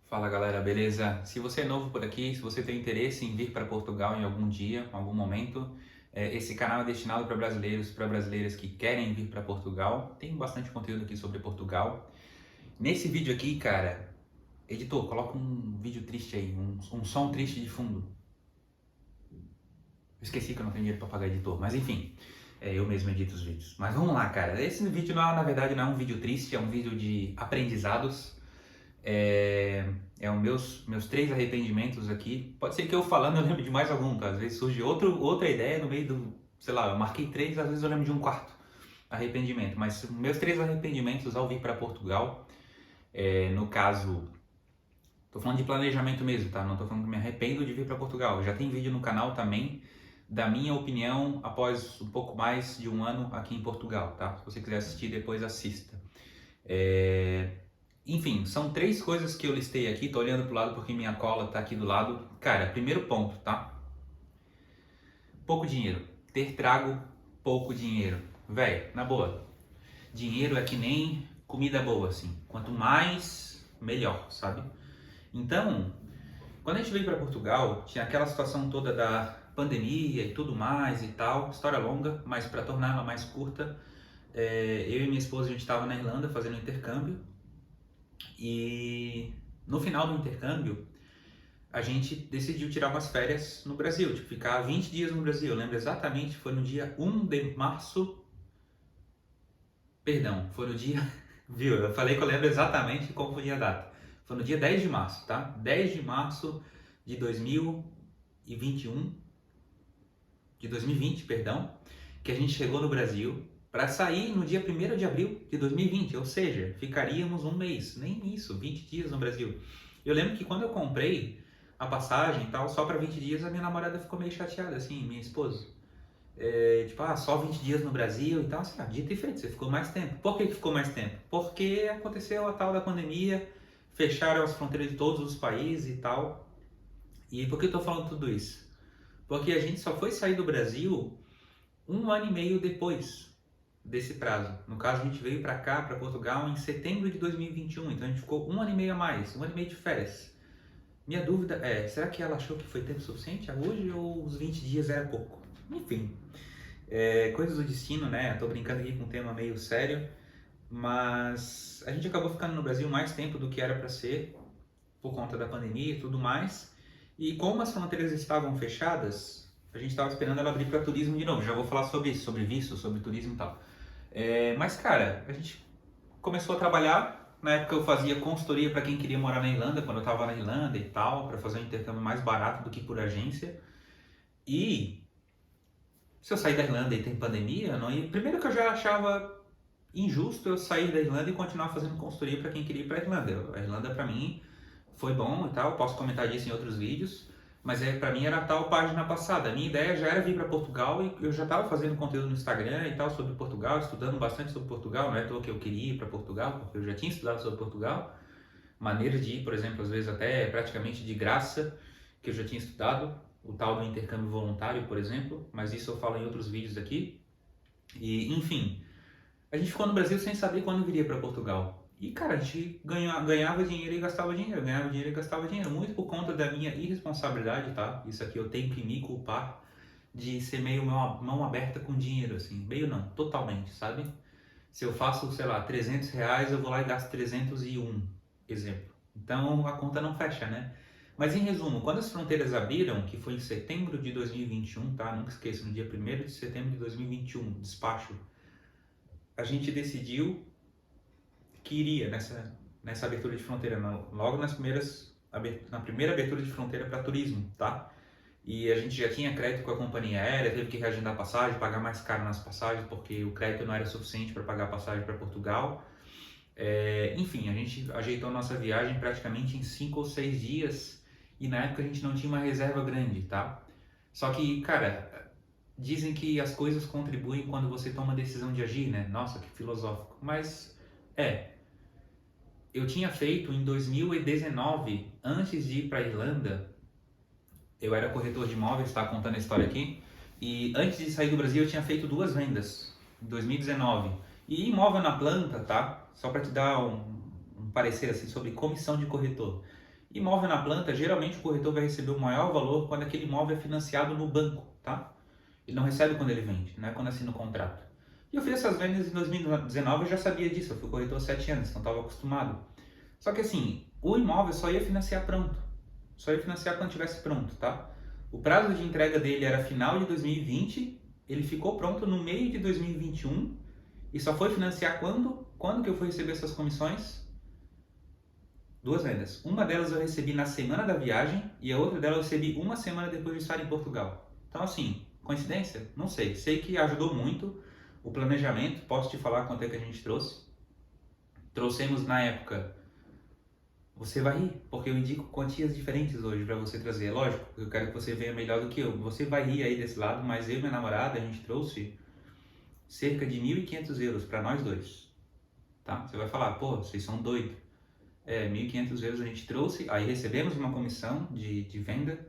Fala galera, beleza? Se você é novo por aqui, se você tem interesse em vir para Portugal em algum dia, em algum momento, esse canal é destinado para brasileiros, para brasileiras que querem vir para Portugal. Tem bastante conteúdo aqui sobre Portugal. Nesse vídeo aqui, cara, editor, coloca um vídeo triste aí, um som triste de fundo. Eu esqueci que eu não tenho dinheiro para pagar editor, mas enfim, eu mesmo edito os vídeos. Mas vamos lá, cara. Esse vídeo, na verdade, não é um vídeo triste, é um vídeo de aprendizados. É os meus três arrependimentos aqui. Pode ser que eu falando eu lembre de mais algum, tá? Às vezes surge outra ideia no meio do, sei lá, eu marquei três, às vezes eu lembro de um quarto arrependimento. Mas meus três arrependimentos ao vir para Portugal, no caso, tô falando de planejamento mesmo, tá? Não tô falando que me arrependo de vir para Portugal. Já tem vídeo no canal também da minha opinião após um pouco mais de um ano aqui em Portugal, tá? Se você quiser assistir depois assista. Enfim, são três coisas que eu listei aqui, tô olhando pro lado porque minha cola tá aqui do lado. Cara, primeiro ponto, tá? Pouco dinheiro. Ter trago pouco dinheiro. Véi, na boa. Dinheiro é que nem comida boa, assim. Quanto mais, melhor, sabe? Então, quando a gente veio para Portugal, tinha aquela situação toda da pandemia e tudo mais e tal. História longa, mas para torná-la mais curta, eu e minha esposa, a gente estava na Irlanda fazendo intercâmbio. E no final do intercâmbio, a gente decidiu tirar umas férias no Brasil, tipo, ficar 20 dias no Brasil. Eu lembro exatamente, foi no dia 1 de março, perdão, foi no dia, viu? Eu falei que eu lembro exatamente como foi a data. Foi no dia 10 de março, tá? 10 de março de 2021, de 2020, perdão, que a gente chegou no Brasil para sair no dia 1º de abril de 2020, ou seja, ficaríamos um mês, nem isso, 20 dias no Brasil. Eu lembro que quando eu comprei a passagem e tal, só para 20 dias, a minha namorada ficou meio chateada, assim, minha esposa. Tipo, só 20 dias no Brasil e tal, assim, dito e feito, você ficou mais tempo. Por que ficou mais tempo? Porque aconteceu a tal da pandemia, fecharam as fronteiras de todos os países e tal. E por que eu tô falando tudo isso? Porque a gente só foi sair do Brasil um ano e meio depois desse prazo. No caso, a gente veio para cá, para Portugal, em setembro de 2021, então a gente ficou um ano e meio a mais, um ano e meio de férias. Minha dúvida é, será que ela achou que foi tempo suficiente hoje ou os 20 dias era pouco? Enfim, coisas do destino, né? Tô brincando aqui com um tema meio sério, mas a gente acabou ficando no Brasil mais tempo do que era para ser, por conta da pandemia e tudo mais. E como as fronteiras estavam fechadas, a gente estava esperando ela abrir para turismo de novo. Já vou falar sobre isso, sobre visto, sobre turismo e tal. Mas, cara, a gente começou a trabalhar. Na época eu fazia consultoria para quem queria morar na Irlanda, quando eu estava na Irlanda e tal, para fazer um intercâmbio mais barato do que por agência. E se eu sair da Irlanda e tem pandemia, não ia... primeiro que eu já achava injusto eu sair da Irlanda e continuar fazendo consultoria para quem queria ir para a Irlanda. A Irlanda para mim foi bom e tal, posso comentar disso em outros vídeos, mas para mim era a tal página passada. A minha ideia já era vir para Portugal e eu já estava fazendo conteúdo no Instagram e tal sobre Portugal, estudando bastante sobre Portugal, não é à toa que eu queria ir para Portugal, porque eu já tinha estudado sobre Portugal, maneiras de ir, por exemplo, às vezes até praticamente de graça, que eu já tinha estudado, o tal do intercâmbio voluntário, por exemplo, mas isso eu falo em outros vídeos aqui. E, enfim, a gente ficou no Brasil sem saber quando viria para Portugal. E, cara, a gente ganhava dinheiro e gastava dinheiro, ganhava dinheiro e gastava dinheiro, muito por conta da minha irresponsabilidade, tá? Isso aqui eu tenho que me culpar de ser meio mão aberta com dinheiro, assim. Meio não, totalmente, sabe? Se eu faço, sei lá, R$ 300, eu vou lá e gasto 301, exemplo. Então a conta não fecha, né? Mas em resumo, quando as fronteiras abriram, que foi em setembro de 2021, tá? Nunca esqueça, no dia 1º de setembro de 2021, despacho, a gente decidiu que iria nessa abertura de fronteira, logo na primeira abertura de fronteira para turismo, tá? E a gente já tinha crédito com a companhia aérea, teve que reagendar passagem, pagar mais caro nas passagens, porque o crédito não era suficiente para pagar a passagem para Portugal. Enfim, a gente ajeitou a nossa viagem praticamente em 5 ou 6 dias e na época a gente não tinha uma reserva grande, tá? Só que, cara, dizem que as coisas contribuem quando você toma a decisão de agir, né? Nossa, que filosófico. Mas, eu tinha feito em 2019, antes de ir para a Irlanda, eu era corretor de imóveis, tá contando a história aqui, e antes de sair do Brasil eu tinha feito duas vendas, em 2019. E imóvel na planta, tá? Só para te dar um parecer assim sobre comissão de corretor. Imóvel na planta, geralmente o corretor vai receber o maior valor quando aquele imóvel é financiado no banco, tá? Ele não recebe quando ele vende, não é quando assina o contrato. E eu fiz essas vendas em 2019, eu já sabia disso, eu fui corretor há 7 anos, então estava acostumado. Só que assim, o imóvel só ia financiar pronto, só ia financiar quando estivesse pronto, tá? O prazo de entrega dele era final de 2020, ele ficou pronto no meio de 2021 e só foi financiar quando? Quando que eu fui receber essas comissões? 2 vendas. Uma delas eu recebi na semana da viagem e a outra delas eu recebi uma semana depois de estar em Portugal. Então assim, coincidência? Não sei. Sei que ajudou muito o planejamento. Posso te falar quanto é que a gente trouxe? Trouxemos na época. Você vai rir, porque eu indico quantias diferentes hoje para você trazer. Lógico, eu quero que você venha melhor do que eu. Você vai rir aí desse lado, mas eu e minha namorada, a gente trouxe cerca de 1.500 euros para nós dois. Tá? Você vai falar, pô, vocês são doidos. 1.500 euros a gente trouxe, aí recebemos uma comissão de venda,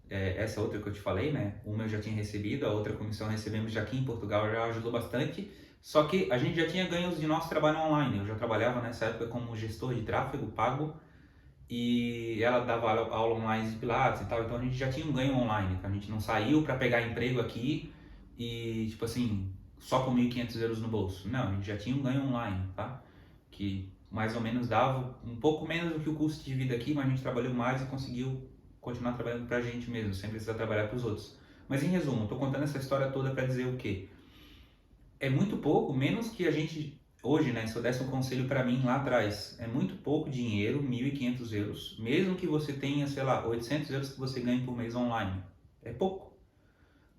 essa outra que eu te falei, né? Uma eu já tinha recebido, a outra comissão recebemos já aqui em Portugal, já ajudou bastante, só que a gente já tinha ganhos de nosso trabalho online, eu já trabalhava nessa época como gestor de tráfego pago, e ela dava aula online de Pilates e tal, então a gente já tinha um ganho online, então a gente não saiu para pegar emprego aqui e, tipo assim, só com 1.500 euros no bolso, não, a gente já tinha um ganho online, tá? Que mais ou menos dava um pouco menos do que o custo de vida aqui, mas a gente trabalhou mais e conseguiu continuar trabalhando pra gente mesmo, sem precisar trabalhar para os outros. Mas em resumo, estou contando essa história toda para dizer o quê? É muito pouco, menos que a gente hoje, né, se eu desse um conselho para mim lá atrás, é muito pouco dinheiro, 1.500 euros, mesmo que você tenha, sei lá, 800 euros que você ganhe por mês online. É pouco.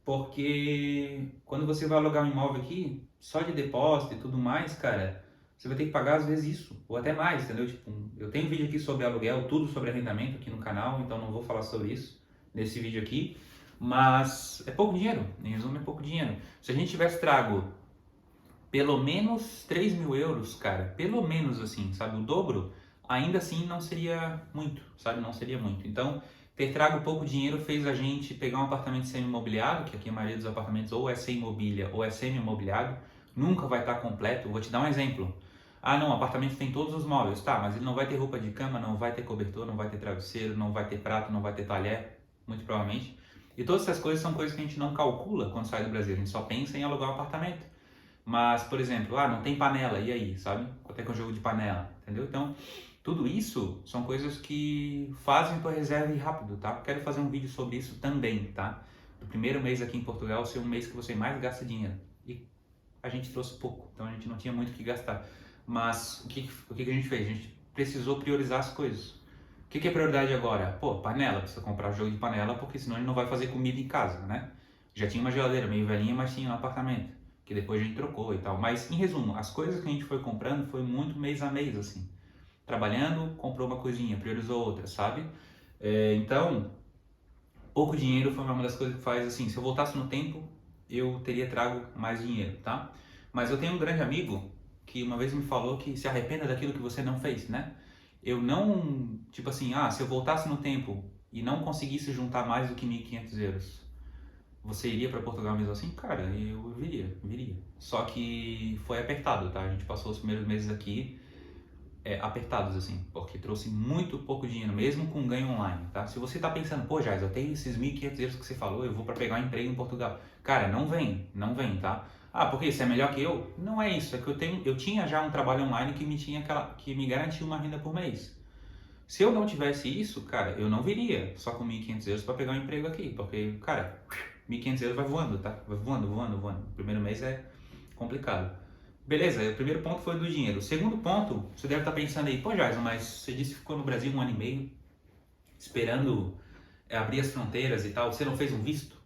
Porque quando você vai alugar um imóvel aqui, só de depósito e tudo mais, cara, você vai ter que pagar às vezes isso, ou até mais, entendeu? Tipo, eu tenho vídeo aqui sobre aluguel, tudo sobre arrendamento aqui no canal, então não vou falar sobre isso nesse vídeo aqui, mas é pouco dinheiro, em resumo é pouco dinheiro. Se a gente tivesse trago pelo menos 3.000 euros, cara, pelo menos assim, sabe, o dobro, ainda assim não seria muito, sabe, não seria muito. Então, ter trago pouco dinheiro fez a gente pegar um apartamento semi-imobiliado, que aqui a maioria dos apartamentos ou é sem mobília ou é semi-imobiliado, nunca vai estar completo. Vou te dar um exemplo. Ah, não, o apartamento tem todos os móveis, tá, mas ele não vai ter roupa de cama, não vai ter cobertor, não vai ter travesseiro, não vai ter prato, não vai ter talher, muito provavelmente. E todas essas coisas são coisas que a gente não calcula quando sai do Brasil, a gente só pensa em alugar um apartamento. Mas, por exemplo, não tem panela, e aí, sabe? Quanto é que é um jogo de panela, entendeu? Então, tudo isso são coisas que fazem tua reserva ir rápido, tá? Quero fazer um vídeo sobre isso também, tá? Do primeiro mês aqui em Portugal ser um mês que você mais gasta dinheiro. E a gente trouxe pouco, então a gente não tinha muito o que gastar. Mas o que a gente fez? A gente precisou priorizar as coisas. O que é prioridade agora? Pô, panela, precisa comprar jogo de panela, porque senão a gente não vai fazer comida em casa, né? Já tinha uma geladeira meio velhinha, mas tinha no apartamento, que depois a gente trocou e tal. Mas, em resumo, as coisas que a gente foi comprando foi muito mês a mês, assim. Trabalhando, comprou uma coisinha, priorizou outra, sabe? Então, pouco dinheiro foi uma das coisas que faz, assim, se eu voltasse no tempo, eu teria trago mais dinheiro, tá? Mas eu tenho um grande amigo que uma vez me falou que se arrependa daquilo que você não fez, né? Eu não, tipo assim, se eu voltasse no tempo e não conseguisse juntar mais do que 1.500 euros, você iria para Portugal mesmo assim? Cara, eu viria. Só que foi apertado, tá? A gente passou os primeiros meses aqui apertados, assim, porque trouxe muito pouco dinheiro, mesmo com ganho online, tá? Se você tá pensando, pô, Jais, eu tenho esses 1.500 euros que você falou, eu vou para pegar um emprego em Portugal. Cara, não vem, tá? Porque isso é melhor que eu? Não é isso, é que eu tinha já um trabalho online que me garantia uma renda por mês. Se eu não tivesse isso, cara, eu não viria só com 1.500 euros para pegar um emprego aqui, porque, cara, 1.500 euros vai voando, tá? Vai voando. O primeiro mês é complicado. Beleza, o primeiro ponto foi do dinheiro. O segundo ponto, você deve estar pensando aí, pô, Jason, mas você disse que ficou no Brasil 1 ano e meio, esperando abrir as fronteiras e tal, você não fez um visto?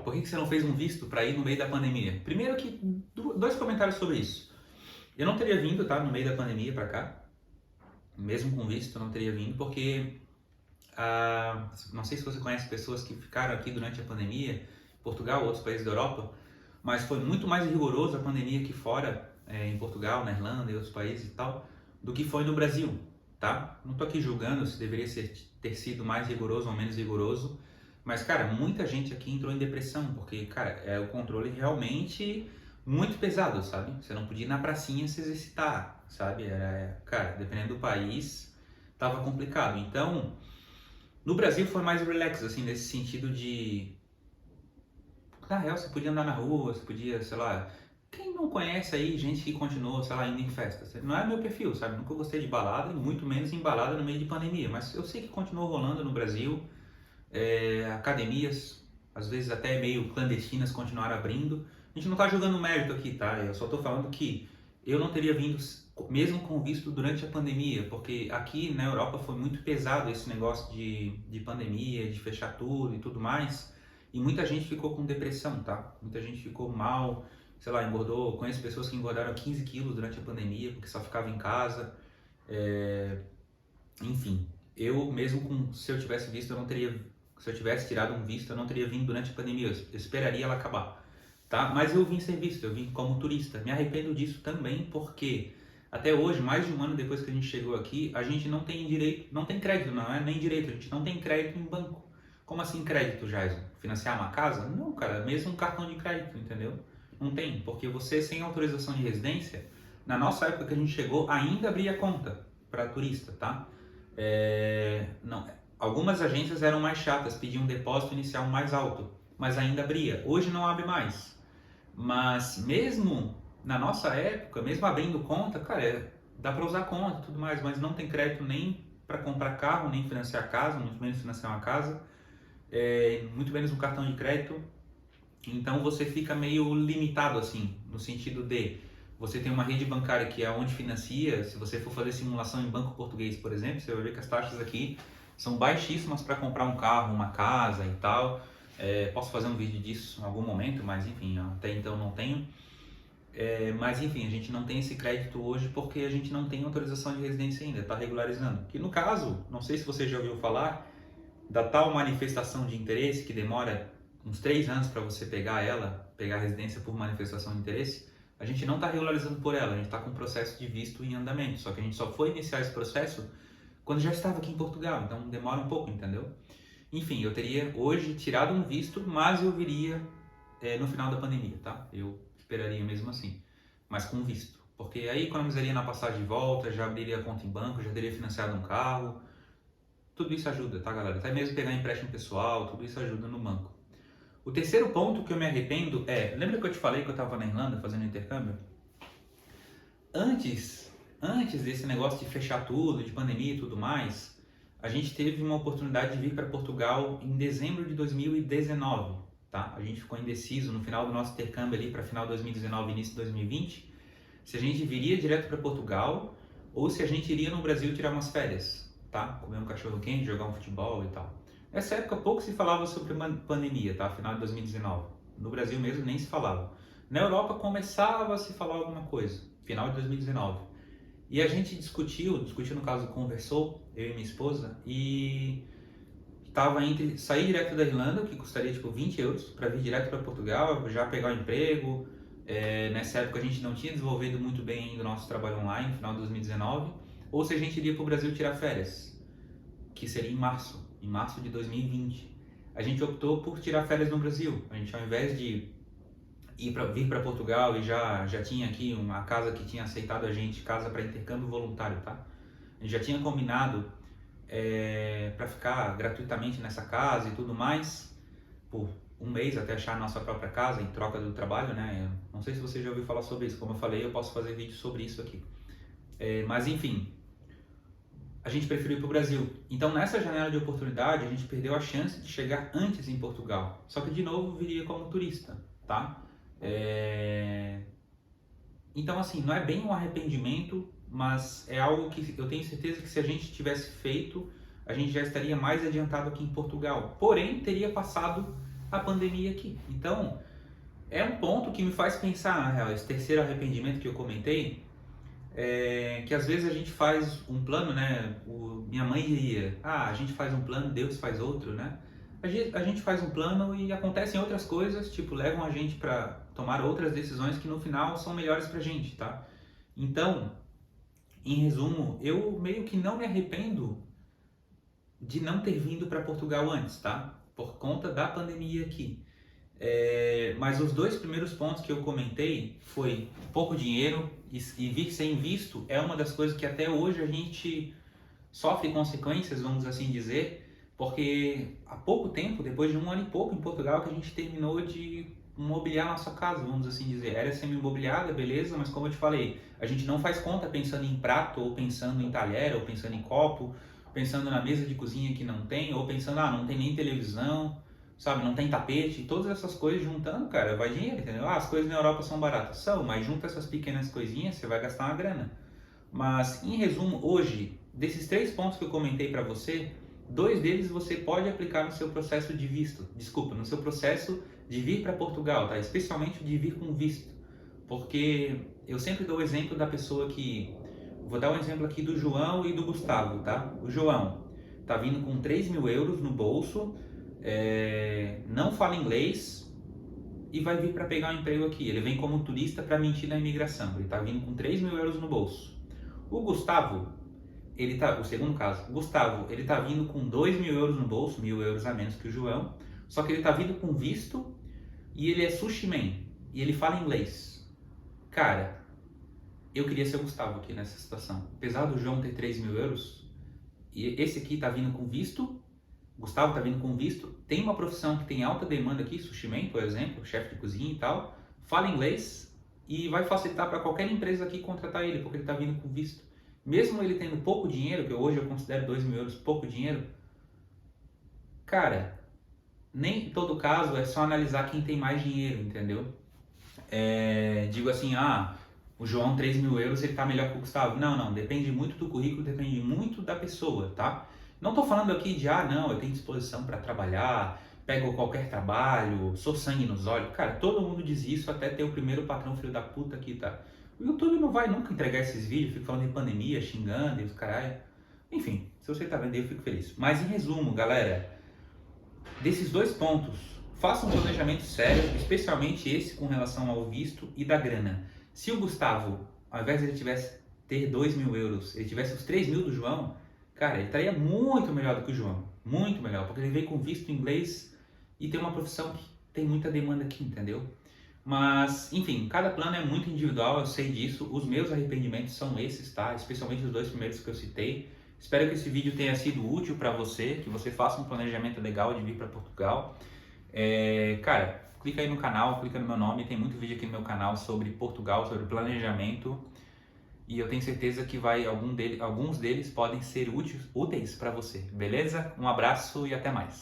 Por que você não fez um visto para ir no meio da pandemia? Primeiro que, 2 comentários sobre isso. Eu não teria vindo, tá, no meio da pandemia para cá, mesmo com visto, eu não teria vindo, porque não sei se você conhece pessoas que ficaram aqui durante a pandemia, Portugal, outros países da Europa, mas foi muito mais rigoroso a pandemia aqui fora, em Portugal, na Irlanda e outros países e tal, do que foi no Brasil, tá? Não tô aqui julgando se deveria ter sido mais rigoroso ou menos rigoroso, mas, cara, muita gente aqui entrou em depressão, porque, cara, o controle realmente muito pesado, sabe? Você não podia ir na pracinha se exercitar, sabe? Cara, dependendo do país, estava complicado. Então, no Brasil foi mais relax, assim, nesse sentido de... Na real, você podia andar na rua, você podia, sei lá... Quem não conhece aí gente que continuou, sei lá, indo em festas? Não é meu perfil, sabe? Nunca gostei de balada, e muito menos em balada no meio de pandemia. Mas eu sei que continuou rolando no Brasil. Academias, às vezes até meio clandestinas, continuaram abrindo. A gente não está jogando mérito aqui, tá? Eu só estou falando que eu não teria vindo mesmo com visto durante a pandemia, porque aqui na Europa foi muito pesado esse negócio de pandemia, de fechar tudo e tudo mais, e muita gente ficou com depressão, tá? Muita gente ficou mal, sei lá, engordou. Conheço pessoas que engordaram 15 quilos durante a pandemia porque só ficava em casa. Enfim, eu mesmo se eu tivesse visto, eu não teria, se eu tivesse tirado um visto, eu não teria vindo durante a pandemia, eu esperaria ela acabar, tá? Mas eu vim sem visto, eu vim como turista. Me arrependo disso também porque até hoje, mais de um ano depois que a gente chegou aqui, a gente não tem direito, não tem crédito, não é nem direito, a gente não tem crédito em banco. Como assim crédito, Jason? Financiar uma casa? Não, cara, mesmo um cartão de crédito, entendeu? Não tem, porque você sem autorização de residência, na nossa época que a gente chegou, ainda abria conta para turista, tá? Não, algumas agências eram mais chatas, pediam um depósito inicial mais alto, mas ainda abria. Hoje não abre mais. Mas mesmo na nossa época, mesmo abrindo conta, cara, dá para usar conta e tudo mais, mas não tem crédito nem para comprar carro, nem financiar casa, muito menos financiar uma casa, muito menos um cartão de crédito. Então você fica meio limitado assim, no sentido de você tem uma rede bancária que é onde financia. Se você for fazer simulação em banco português, por exemplo, você vai ver que as taxas aqui são baixíssimas para comprar um carro, uma casa e tal. Posso fazer um vídeo disso em algum momento, mas enfim, até então não tenho. Mas enfim, a gente não tem esse crédito hoje porque a gente não tem autorização de residência ainda, está regularizando. Que no caso, não sei se você já ouviu falar da tal manifestação de interesse que demora uns 3 anos para você pegar a residência por manifestação de interesse. A gente não está regularizando por ela, a gente está com o processo de visto em andamento, só que a gente só foi iniciar esse processo quando já estava aqui em Portugal, então demora um pouco, entendeu? Enfim, eu teria hoje tirado um visto, mas eu viria no final da pandemia, tá? Eu esperaria mesmo assim, mas com visto, porque aí economizaria na passagem de volta, já abriria a conta em banco, já teria financiado um carro. Tudo isso ajuda, tá, galera? Até mesmo pegar empréstimo pessoal, tudo isso ajuda no banco. O terceiro ponto que eu me arrependo lembra que eu te falei que eu estava na Irlanda fazendo intercâmbio? Antes desse negócio de fechar tudo, de pandemia e tudo mais, a gente teve uma oportunidade de vir para Portugal em dezembro de 2019, tá? A gente ficou indeciso no final do nosso intercâmbio ali para final de 2019, início de 2020, se a gente viria direto para Portugal ou se a gente iria no Brasil tirar umas férias, tá? Comer um cachorro quente, jogar um futebol e tal. Nessa época pouco se falava sobre pandemia, tá? Final de 2019. No Brasil mesmo nem se falava. Na Europa começava a se falar alguma coisa, final de 2019. E a gente discutiu no caso conversou, eu e minha esposa, e estava entre sair direto da Irlanda, que custaria tipo 20 euros, para vir direto para Portugal, já pegar o emprego. Nessa época a gente não tinha desenvolvido muito bem ainda o nosso trabalho online, no final de 2019, ou se a gente iria para o Brasil tirar férias, que seria em março de 2020. A gente optou por tirar férias no Brasil. A gente, ao invés de vir para Portugal e já tinha aqui uma casa que tinha aceitado a gente, casa para intercâmbio voluntário, tá? A gente já tinha combinado para ficar gratuitamente nessa casa e tudo mais, por um mês até achar a nossa própria casa em troca do trabalho, né? Eu não sei se você já ouviu falar sobre isso. Como eu falei, eu posso fazer vídeo sobre isso aqui. Mas enfim, a gente preferiu ir para o Brasil. Então, nessa janela de oportunidade, a gente perdeu a chance de chegar antes em Portugal. Só que, de novo, viria como turista, tá? Então, assim, não é bem um arrependimento, mas é algo que eu tenho certeza que se a gente tivesse feito, a gente já estaria mais adiantado aqui em Portugal. Porém, teria passado a pandemia aqui. Então, é um ponto que me faz pensar, na real, esse terceiro arrependimento que eu comentei, que às vezes a gente faz um plano, né? Minha mãe diria, a gente faz um plano, Deus faz outro, né? A gente faz um plano e acontecem outras coisas, tipo, levam a gente para tomar outras decisões que no final são melhores pra gente, tá? Então, em resumo, eu meio que não me arrependo de não ter vindo para Portugal antes, tá? Por conta da pandemia aqui. Mas os 2 primeiros pontos que eu comentei foi pouco dinheiro e vir sem visto é uma das coisas que até hoje a gente sofre consequências, vamos assim dizer, porque há pouco tempo, depois de 1 ano e pouco em Portugal, que a gente terminou de mobiliar nossa casa, vamos assim dizer. Era semi-imobiliada, beleza, mas como eu te falei, a gente não faz conta pensando em prato, ou pensando em talher, ou pensando em copo, pensando na mesa de cozinha que não tem, ou pensando, não tem nem televisão, sabe, não tem tapete, todas essas coisas juntando, cara, vai dinheiro, entendeu? As coisas na Europa são baratas, são, mas junta essas pequenas coisinhas, você vai gastar uma grana. Mas, em resumo, hoje, desses 3 pontos que eu comentei para você, 2 deles você pode aplicar no seu processo de visto, desculpa, no seu processo de vir para Portugal, tá? Especialmente de vir com visto, porque eu sempre dou o exemplo da pessoa que, vou dar um exemplo aqui do João e do Gustavo, tá? O João tá vindo com 3.000 euros no bolso, não fala inglês e vai vir para pegar um emprego aqui. Ele vem como turista para mentir na imigração. Ele tá vindo com 3.000 euros no bolso. O Gustavo, o segundo caso, o Gustavo, ele tá vindo com 2.000 euros no bolso, 1.000 euros a menos que o João, só que ele tá vindo com visto e ele é sushi man, e ele fala inglês. Cara, eu queria ser o Gustavo aqui nessa situação. Apesar do João ter 3.000 euros, e esse aqui tá vindo com visto, Gustavo tá vindo com visto, tem uma profissão que tem alta demanda aqui, sushi man, por exemplo, chefe de cozinha e tal, fala inglês e vai facilitar para qualquer empresa aqui contratar ele, porque ele tá vindo com visto. Mesmo ele tendo pouco dinheiro, que hoje eu considero 2.000 euros pouco dinheiro, cara, nem em todo caso é só analisar quem tem mais dinheiro, entendeu? Digo assim, o João 3.000 euros ele tá melhor que o Gustavo. Não, não, depende muito do currículo, depende muito da pessoa, tá? Não tô falando aqui de, não, eu tenho disposição para trabalhar, pego qualquer trabalho, sou sangue nos olhos. Cara, todo mundo diz isso até ter o primeiro patrão filho da puta aqui, tá? O YouTube não vai nunca entregar esses vídeos, fica falando de pandemia, xingando e os caralho. Enfim, se você tá vendo aí, eu fico feliz. Mas em resumo, galera, desses 2 pontos, faça um planejamento sério, especialmente esse com relação ao visto e da grana. Se o Gustavo, ao invés de ele tivesse ter 2.000 euros, ele tivesse os 3.000 do João, cara, ele estaria muito melhor do que o João. Muito melhor, porque ele veio com visto inglês e tem uma profissão que tem muita demanda aqui, entendeu? Mas, enfim, cada plano é muito individual, eu sei disso. Os meus arrependimentos são esses, tá? Especialmente os 2 primeiros que eu citei. Espero que esse vídeo tenha sido útil para você, que você faça um planejamento legal de vir para Portugal. Cara, clica aí no canal, clica no meu nome, tem muito vídeo aqui no meu canal sobre Portugal, sobre planejamento. E eu tenho certeza que alguns deles podem ser úteis para você, beleza? Um abraço e até mais.